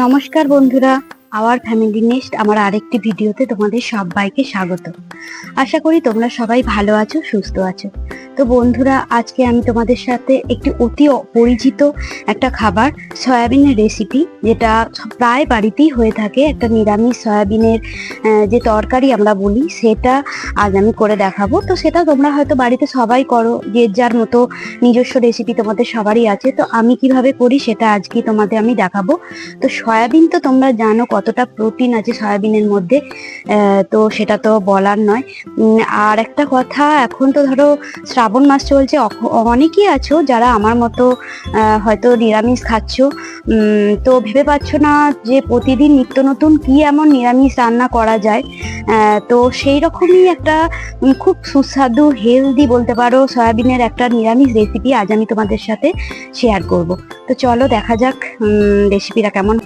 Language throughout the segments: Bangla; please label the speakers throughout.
Speaker 1: নমস্কার বন্ধুরা, আওয়ার ফ্যামিলি নেস্ট আমার আরেকটি ভিডিওতে তোমাদের সবাইকে স্বাগত। আশা করি তোমরা সবাই ভালো আছো, সুস্থ আছো। তো বন্ধুরা, আজকে আমি তোমাদের সাথে একটি অতি পরিচিত একটা খাবার, সয়াবিনের রেসিপি, যেটা প্রায় বাড়িতেই হয়ে থাকে, একটা নিরামিষ সয়াবিনের যে তরকারি আমরা বলি, সেটা আজ আমি করে দেখাবো। তো সেটা তোমরা হয়তো বাড়িতে সবাই করো, যে যার মতো নিজস্ব রেসিপি তোমাদের সবারই আছে। তো আমি কিভাবে করি সেটা আজকে তোমাদের আমি দেখাবো। তো সয়াবিন তো তোমরা জানো কতটা প্রোটিন আছে সয়াবিনের মধ্যে, তো সেটা তো বলার নয়। আর একটা কথা, এখন তো ধরো শ্রাবণ মাস চলছে, অনেকেই আছো যারা আমার মতো হয়তো নিরামিষ খাচ্ছ, তো ভেবে পাচ্ছ না যে প্রতিদিন নিত্য নতুন কি এমন নিরামিষ রান্না করা যায়। তো সেই রকমই একটা খুব সুস্বাদু হেলদি বলতে পারো সয়াবিনের একটা নিরামিষ রেসিপি আজ আমি তোমাদের সাথে শেয়ার করব। তো চলো দেখা যাক রেসিপিটা কেমন।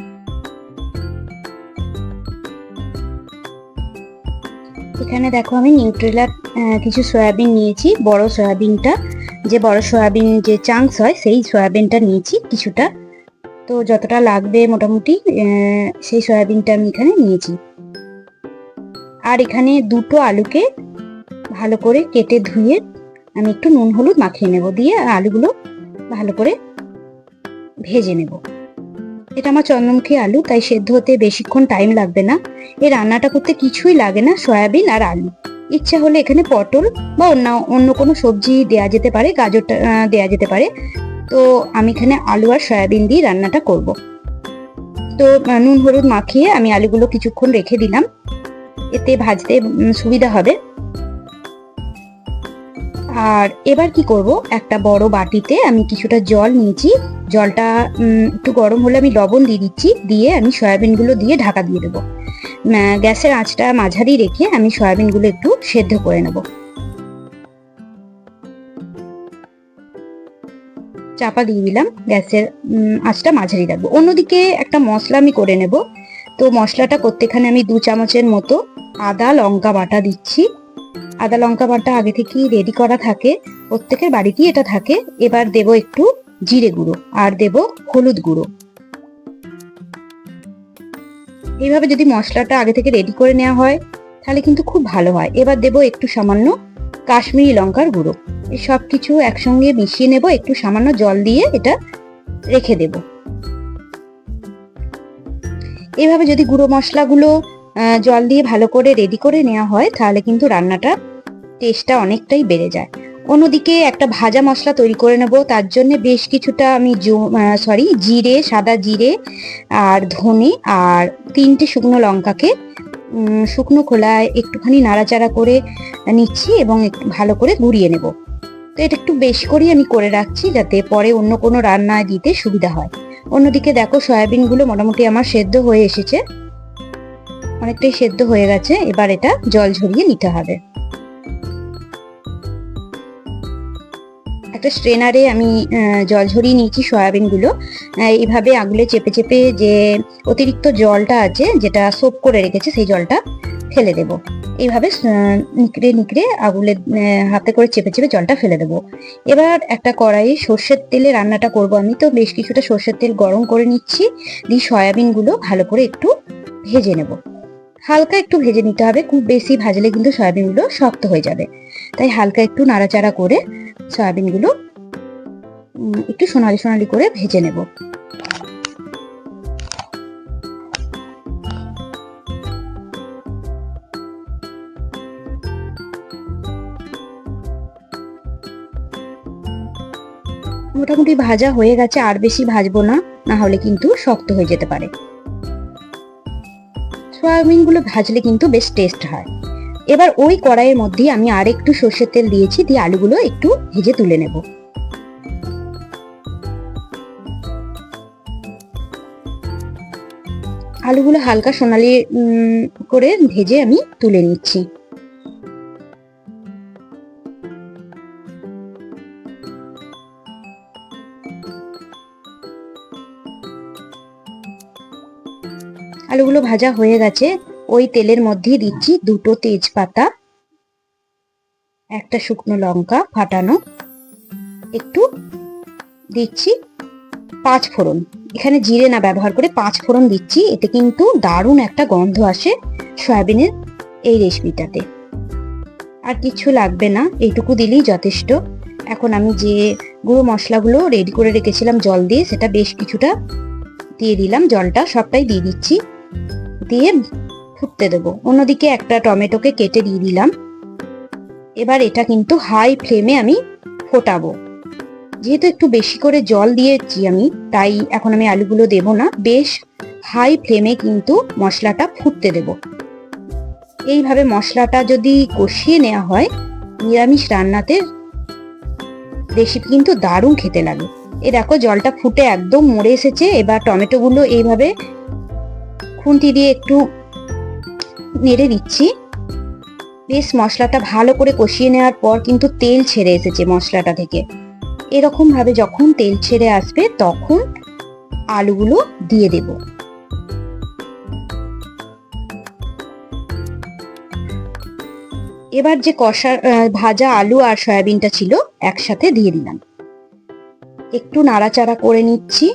Speaker 1: এখানে দেখো আমি নিউট্রেলার কিছু সয়াবিন নিয়েছি, বড় সয়াবিনটা, যে বড় সয়াবিন যে চাংস হয় সেই সয়াবিনটা নিয়েছি কিছুটা। তো যতটা লাগবে মোটামুটি সেই সয়াবিনটা আমি এখানে নিয়েছি। আর এখানে দুটো আলুকে ভালো করে কেটে ধুয়ে আমি একটু নুন হলুদ মাখিয়ে নেব, দিয়ে আলুগুলো ভালো করে ভেজে নেব। এটা আমার চন্দ্রমুখী আলু, তাই সেদ্ধ হতে বেশিক্ষণ টাইম লাগবে না। এই রান্নাটা করতে কিছুই লাগে না, সয়াবিন আর আলু। ইচ্ছা হলে এখানে পটল বা অন্য কোনো সবজি দেয়া যেতে পারে, গাজরটা দেয়া যেতে পারে। তো আমি এখানে আলু আর সয়াবিন দিয়ে রান্নাটা করব। তো নুন হলুদ মাখিয়ে আমি আলুগুলো কিছুক্ষণ রেখে দিলাম, এতে ভাজতে সুবিধা হবে। আর এবার কি করব, একটা বড় বাটিতে আমি কিছুটা জল নিয়েছি। জলটা একটু গরম হলে আমি লবণ দিয়ে দিচ্ছি, দিয়ে আমি সয়াবিনগুলো দিয়ে ঢাকা দিয়ে দেবো। গ্যাসের আঁচটা মাঝারি রেখে আমি সয়াবিনগুলো একটু সেদ্ধ করে নেব। চাপা দিয়ে দিলাম, গ্যাসের আঁচটা মাঝারি রাখবো। অন্যদিকে একটা মশলা আমি করে নেব। তো মশলাটা করতে এখানে আমি 2 চামচের মতো আদা লঙ্কা বাটা দিচ্ছি। আদা লঙ্কা বাটা আগে থেকেই রেডি করা থাকে, প্রত্যেকের বাড়িতেই এটা থাকে। এবার দেব একটু জিরে গুঁড়ো আর দেব হলুদ গুঁড়ো। এইভাবে যদি মশলাটা আগে থেকে রেডি করে নেওয়া হয় তাহলে কিন্তু খুব ভালো হয়। এবার দেব একটু সামান্য কাশ্মীরি লঙ্কার গুঁড়ো। এই সব কিছু একসঙ্গে মিশিয়ে নেব, একটু সামান্য জল দিয়ে এটা রেখে দেব। এইভাবে যদি গুঁড়ো মশলাগুলো জল দিয়ে ভালো করে রেডি করে নেওয়া হয় তাহলে কিন্তু রান্নাটা টেস্টটা অনেকটাই বেড়ে যায়। অন্যদিকে একটা ভাজা মশলা তৈরি করে নেব, তার জন্য বেশ কিছুটা আমি জিরে, সাদা জিরে আর ধনে আর 3টে শুকনো লঙ্কাকে শুকনো খোলায় একটুখানি নাড়াচাড়া করে নিচ্ছি এবং একটু ভালো করে গুঁড়িয়ে নেব। তো এটা একটু বেশি করেই আমি করে রাখছি, যাতে পরে অন্য কোনো রান্নায় দিতে সুবিধা হয়। অন্যদিকে দেখো সয়াবিনগুলো মোটামুটি আমার সেদ্ধ হয়ে এসেছে, অনেকটাই সেদ্ধ হয়ে গেছে। এবার এটা জল ঝরিয়ে নিতে হবে। একটা স্ট্রেনারে আমি জল ঝরিয়ে নিয়েছি সয়াবিনগুলো। এইভাবে আঙুলে চেপে চেপে যে অতিরিক্ত জলটা আছে, যেটা সোপ করে রেখেছে, সেই জলটা ফেলে দেব। এইভাবে নিকড়ে নিকড়ে আঙুলে হাতে করে চেপে চেপে জলটা ফেলে দেবো। এবার একটা কড়াইয়ে সর্ষের তেলে রান্নাটা করব আমি, তো বেশ কিছুটা সর্ষের তেল গরম করে নিচ্ছি, দিয়ে সয়াবিনগুলো ভালো করে একটু ভেজে নেব। হালকা একটু ভেজে নিতে হবে, খুব বেশি ভাজলে কিন্তু সয়াবিনগুলো শক্ত হয়ে যাবে। তাই হালকা একটু নাড়াচাড়া করে সয়াবিনগুলো একটু সোনালি সোনালি করে ভেজে নেব। মোটামুটি ভাজা হয়ে গেছে, আর বেশি ভাজবো না, না হলে কিন্তু শক্ত হয়ে যেতে পারে। সয়াবিনগুলো ভাজলে কিন্তু বেশ টেস্ট হয়। এবার ওই কড়াইয়ের মধ্যে আমি আর একটু সর্ষের তেল দিয়েছি, দিয়ে আলুগুলো একটু ভেজে তুলে নেব। আলুগুলো হালকা সোনালি করে ভেজে আমি তুলে নিচ্ছি। আলুগুলো ভাজা হয়ে গেছে, ওই তেলের মধ্যে দিচ্ছি 2টো তেজপাতা, একটা শুকনো লঙ্কা ফাটানো, একটু দিচ্ছি 5 ফোড়ন, এখানে জিরে না ব্যবহার করে 5 ফোড়ন দিচ্ছি, এতে কিন্তু দারুণ একটা গন্ধ আসে সয়াবিনের এই রেসিপিটাতে। আর কিছু লাগবে না, এইটুকু দিলেই যথেষ্ট। এখন আমি যে গুঁড়ো মশলাগুলো রেডি করে রেখেছিলাম জল দিয়ে, সেটা বেশ কিছুটা দিয়ে দিলাম, জলটা সবটাই দিয়ে দিচ্ছি, দিয়ে ফুটতে দেবো। অন্যদিকে একটা টমেটোকে কেটে দিয়ে দিলাম। এবার এটা কিন্তু হাই ফ্লেমে আমি ফোটাবো। যেহেতু একটু বেশি করে জল দিয়েছি আমি, তাই এখন আমি আলুগুলো দেব না, বেশ হাই ফ্লেমে কিন্তু মশলাটা ফুটতে দেব। এইভাবে মশলাটা যদি কষিয়ে নেওয়া হয়, নিরামিষ রান্নাতে রেসিপি কিন্তু দারুণ খেতে লাগে। এই দেখো জলটা ফুটে একদম মরে এসেছে। এবার টমেটোগুলো এইভাবে খুন্তি দিয়ে একটু নেড়ে দিচ্ছি। বেশ মশলাটা ভালো করে কষিয়ে নেওয়ার পর কিন্তু তেল ছেড়ে এসেছে মশলাটা থেকে। এরকম ভাবে যখন তেল ছেড়ে আসবে তখন আলুগুলো দিয়ে দেব। এবার যে ভাজা আলু আর সয়াবিনটা ছিল একসাথে দিয়ে দিলাম, একটু নাড়াচাড়া করে নিচ্ছি।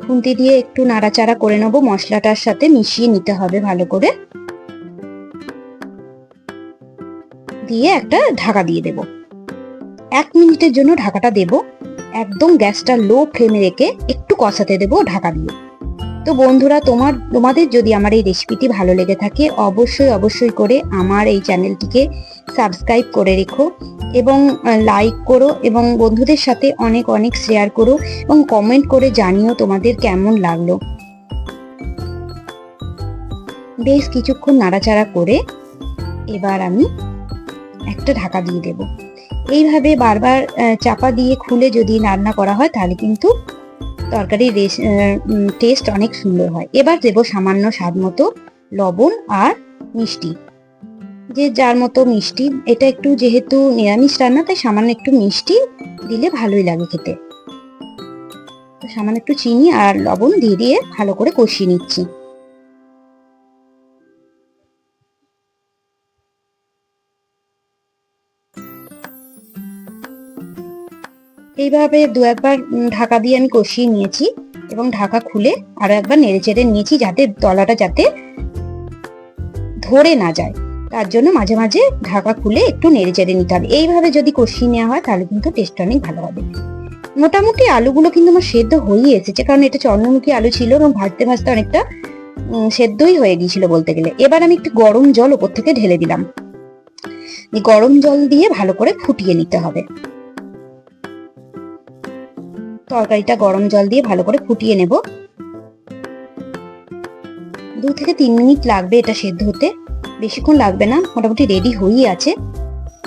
Speaker 1: খুন্তি দিয়ে একটু নাড়াচাড়া করে নেবো, মশলাটার সাথে মিশিয়ে নিতে হবে ভালো করে। দিয়ে একটা ঢাকা দিয়ে দেব। 1 মিনিটের জন্য ঢাকাটা দেব। একদম গ্যাসটা লো ফ্লেমে রেখে একটু কষাতে দেব ঢাকা দিয়ে। তো বন্ধুরা, তোমাদের যদি আমার এই রেসিপিটি ভালো লেগে থাকে, অবশ্যই করে আমার এই চ্যানেলটিকে সাবস্ক্রাইব করে রেখো এবং লাইক করো এবং বন্ধুদের সাথে অনেক অনেক শেয়ার করো এবং কমেন্ট করে জানিও তোমাদের কেমন লাগলো। বেশ কিছুক্ষণ নাড়াচাড়া করে এবার আমি একটা ঢাকা দিয়ে দেব। এইভাবে বারবার চাপা দিয়ে খুলে যদি রান্না করা হয় তাহলে কিন্তু তরকারির টেস্ট অনেক সুন্দর হয়। এবার দেব সামান্য স্বাদ মতো লবণ আর মিষ্টি, যে যার মতো মিষ্টি। এটা একটু যেহেতু নিরামিষ রান্না, তাই সামান্য একটু মিষ্টি দিলে ভালোই লাগে খেতে। সামান্য একটু চিনি আর লবণ দিয়ে ভালো করে কষিয়ে নিচ্ছি। এইভাবে 2-1 বার ঢাকা দিয়ে আমি কষিয়ে নিয়েছি এবং ঢাকা খুলে আরো একবার নেড়েচেড়ে নিয়েছি, যাতে তলাটা যাতে ধরে না যায়। তার জন্য মাঝে মাঝে ঢাকা খুলে একটু নেড়েচেড়ে নিতে হবে। এইভাবে যদি কষিয়ে নেওয়া হয় তাহলে কিন্তু টেস্ট অনেক ভালো হবে। মোটামুটি আলুগুলো কিন্তু আমার সেদ্ধ হয়ে এসেছে, কারণ এটা চন্দ্রমুখী আলু ছিল এবং ভাজতে ভাজতে অনেকটা সেদ্ধই হয়ে গিয়েছিল বলতে গেলে। এবার আমি একটু গরম জল ওপর থেকে ঢেলে দিলাম। গরম জল দিয়ে ভালো করে ফুটিয়ে নিতে হবে। তরকারিটা গরম জল দিয়ে ভালো করে ফুটিয়ে নেব। 2 থেকে 3 মিনিট লাগবে এটা সেদ্ধ হতে, বেশিক্ষণ লাগবে না। মোটামুটি রেডি হয়েই আছে,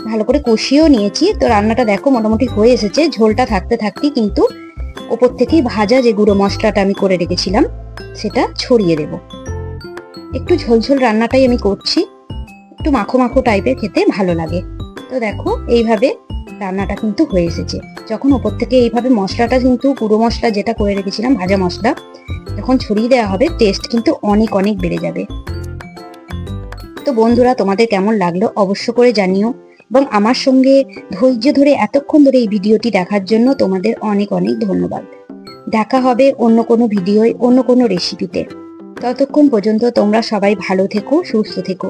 Speaker 1: ভালো করে কষিয়েও নিয়েছি। তো রান্নাটা দেখো মোটামুটি হয়ে এসেছে। ঝোলটা থাকতে থাকতেই কিন্তু ওপর থেকেই ভাজা যে গুঁড়ো মশলাটা আমি করে রেখেছিলাম সেটা ছড়িয়ে দেব। একটু ঝোলঝোল রান্নাটাই আমি করছি, একটু মাখো মাখো টাইপের খেতে ভালো লাগে। তো দেখো এইভাবে রান্নাটা কিন্তু হয়ে এসেছে। যখন ওপর থেকে এইভাবে মশলাটা কিন্তু গুঁড়ো মশলা যেটা করে রেখেছিলাম ভাজা মশলা যখন ছড়িয়ে দেওয়া হবে, টেস্ট কিন্তু অনেক অনেক বেড়ে যাবে। তো বন্ধুরা, তোমাদের কেমন লাগলো অবশ্য করে জানিও এবং আমার সঙ্গে ধৈর্য ধরে এতক্ষণ ধরে এই ভিডিওটি দেখার জন্য তোমাদের অনেক অনেক ধন্যবাদ। দেখা হবে অন্য কোনো ভিডিওয়, অন্য কোনো রেসিপিতে। ততক্ষণ পর্যন্ত তোমরা সবাই ভালো থেকো, সুস্থ থেকো।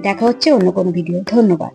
Speaker 1: দেখা হচ্ছে অন্য কোনো ভিডিও। ধন্যবাদ।